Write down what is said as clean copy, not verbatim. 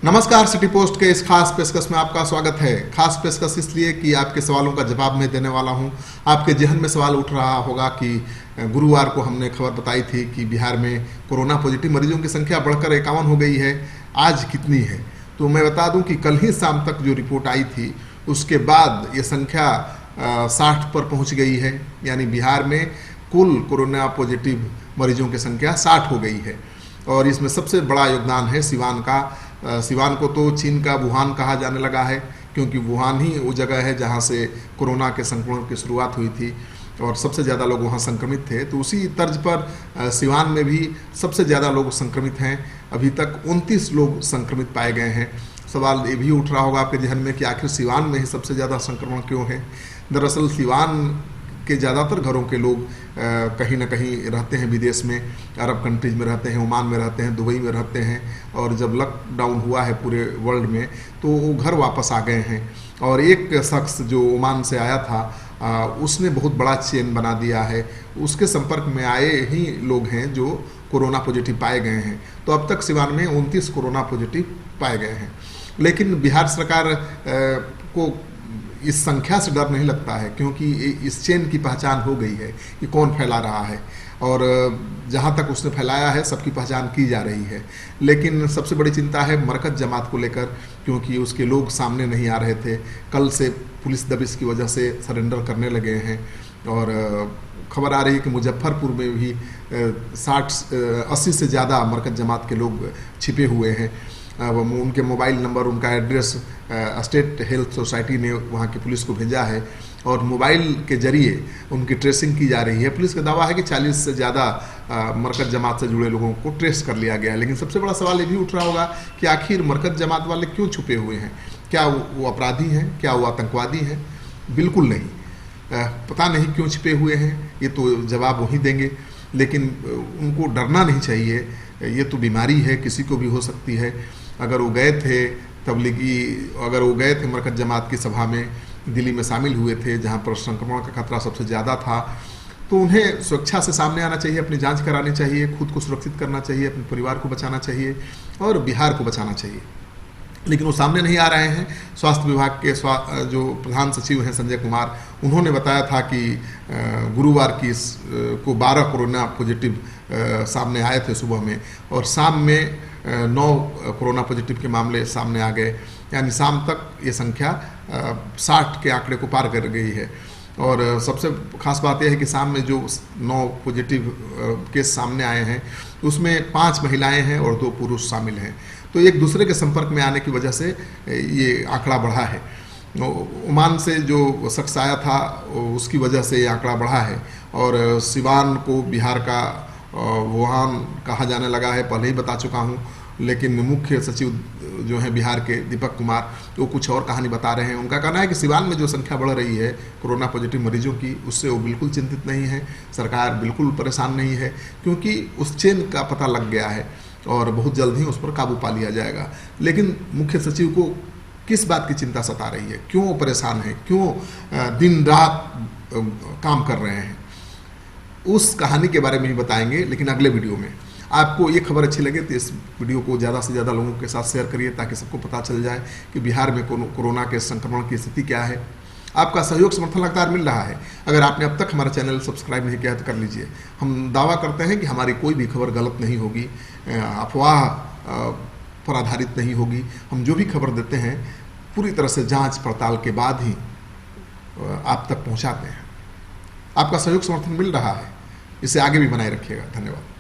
नमस्कार, city post के इस खास पेशकश में आपका स्वागत है। खास पेशकश इसलिए कि आपके सवालों का जवाब मैं देने वाला हूं। आपके जहन में सवाल उठ रहा होगा कि गुरुवार को हमने खबर बताई थी कि बिहार में कोरोना पॉजिटिव मरीजों की संख्या बढ़कर 51 हो गई है। आज कितनी है? तो मैं बता दूं कि कल ही शाम तक जो रिपोर्ट आई थी उसके बाद ये संख्या 60 पर पहुँच गई है। यानी बिहार में कुल कोरोना पॉजिटिव मरीजों की संख्या 60 हो गई है। और इसमें सबसे बड़ा योगदान है सिवान का। सिवान को तो चीन का वुहान कहा जाने लगा है, क्योंकि वुहान ही वो जगह है जहां से कोरोना के संक्रमण की शुरुआत हुई थी और सबसे ज़्यादा लोग वहां संक्रमित थे। तो उसी तर्ज पर सिवान में भी सबसे ज़्यादा लोग संक्रमित हैं। अभी तक 29 लोग संक्रमित पाए गए हैं। सवाल ये भी उठ रहा होगा आपके जहन में कि आखिर सिवान में ही सबसे ज़्यादा संक्रमण क्यों है। दरअसल सिवान के ज़्यादातर घरों के लोग कहीं ना कहीं रहते हैं विदेश में, अरब कंट्रीज में रहते हैं, ओमान में रहते हैं, दुबई में रहते हैं। और जब लॉकडाउन हुआ है पूरे वर्ल्ड में तो वो घर वापस आ गए हैं। और एक शख्स जो ओमान से आया था उसने बहुत बड़ा चेन बना दिया है। उसके संपर्क में आए ही लोग हैं जो कोरोना पॉजिटिव पाए गए हैं। तो अब तक सिवान में 29 कोरोना पॉजिटिव पाए गए हैं। लेकिन बिहार सरकार को इस संख्या से डर नहीं लगता है, क्योंकि इस चेन की पहचान हो गई है कि कौन फैला रहा है। और जहाँ तक उसने फैलाया है सबकी पहचान की जा रही है। लेकिन सबसे बड़ी चिंता है मरकज जमात को लेकर, क्योंकि उसके लोग सामने नहीं आ रहे थे। कल से पुलिस दबिश की वजह से सरेंडर करने लगे हैं। और खबर आ रही है कि मुजफ्फरपुर में भी 60-80 से ज़्यादा मरकज जमात के लोग छिपे हुए हैं। उनके मोबाइल नंबर, उनका एड्रेस स्टेट हेल्थ सोसाइटी ने वहाँ की पुलिस को भेजा है और मोबाइल के जरिए उनकी ट्रेसिंग की जा रही है। पुलिस का दावा है कि 40 से ज़्यादा मरकज जमात से जुड़े लोगों को ट्रेस कर लिया गया है। लेकिन सबसे बड़ा सवाल ये भी उठ रहा होगा कि आखिर मरकज जमात वाले क्यों छुपे हुए हैं? क्या वो अपराधी हैं? क्या वो आतंकवादी हैं? बिल्कुल नहीं। पता नहीं क्यों छिपे हुए हैं, ये तो जवाब वही देंगे। लेकिन उनको डरना नहीं चाहिए। ये तो बीमारी है, किसी को भी हो सकती है। अगर वो गए थे तबलीगी, अगर वो गए थे मरकज जमात की सभा में, दिल्ली में शामिल हुए थे जहाँ पर संक्रमण का खतरा सबसे ज़्यादा था, तो उन्हें स्वेच्छा से सामने आना चाहिए, अपनी जांच करानी चाहिए, खुद को सुरक्षित करना चाहिए, अपने परिवार को बचाना चाहिए और बिहार को बचाना चाहिए। लेकिन वो सामने नहीं आ रहे हैं। स्वास्थ्य विभाग के जो प्रधान सचिव हैं संजय कुमार, उन्होंने बताया था कि गुरुवार को 12 कोरोना पॉजिटिव सामने आए थे सुबह में, और शाम में 9 कोरोना पॉजिटिव के मामले सामने आ गए। यानी शाम तक ये संख्या 60 के आंकड़े को पार कर गई है। और सबसे खास बात यह है कि शाम में जो 9 पॉजिटिव केस सामने आए हैं उसमें 5 महिलाएं हैं और 2 पुरुष शामिल हैं। तो एक दूसरे के संपर्क में आने की वजह से ये आंकड़ा बढ़ा है। ओमान से जो शख्स आया था उसकी वजह से ये आंकड़ा बढ़ा है। और सिवान को बिहार का वुहान कहा जाने लगा है, पहले ही बता चुका हूँ। लेकिन मुख्य सचिव जो हैं बिहार के दीपक कुमार, तो कुछ और कहानी बता रहे हैं। उनका कहना है कि सिवान में जो संख्या बढ़ रही है कोरोना पॉजिटिव मरीजों की, उससे वो बिल्कुल चिंतित नहीं है। सरकार बिल्कुल परेशान नहीं है, क्योंकि उस चेन का पता लग गया है और बहुत जल्द ही उस पर काबू पा लिया जाएगा। लेकिन मुख्य सचिव को किस बात की चिंता सता रही है, क्यों वो परेशान है, क्यों दिन रात काम कर रहे हैं, उस कहानी के बारे में भी बताएंगे, लेकिन अगले वीडियो में। आपको ये खबर अच्छी लगे तो इस वीडियो को ज़्यादा से ज़्यादा लोगों के साथ शेयर करिए, ताकि सबको पता चल जाए कि बिहार में कोरोना के संक्रमण की स्थिति क्या है। आपका सहयोग समर्थन लगातार मिल रहा है। अगर आपने अब तक हमारा चैनल सब्सक्राइब नहीं किया तो कर लीजिए। हम दावा करते हैं कि हमारी कोई भी खबर गलत नहीं होगी, अफवाह पर आधारित नहीं होगी। हम जो भी खबर देते हैं पूरी तरह से जांच पड़ताल के बाद ही आप तक पहुंचाते हैं। आपका सहयोग समर्थन मिल रहा है, इसे आगे भी बनाए रखिएगा। धन्यवाद।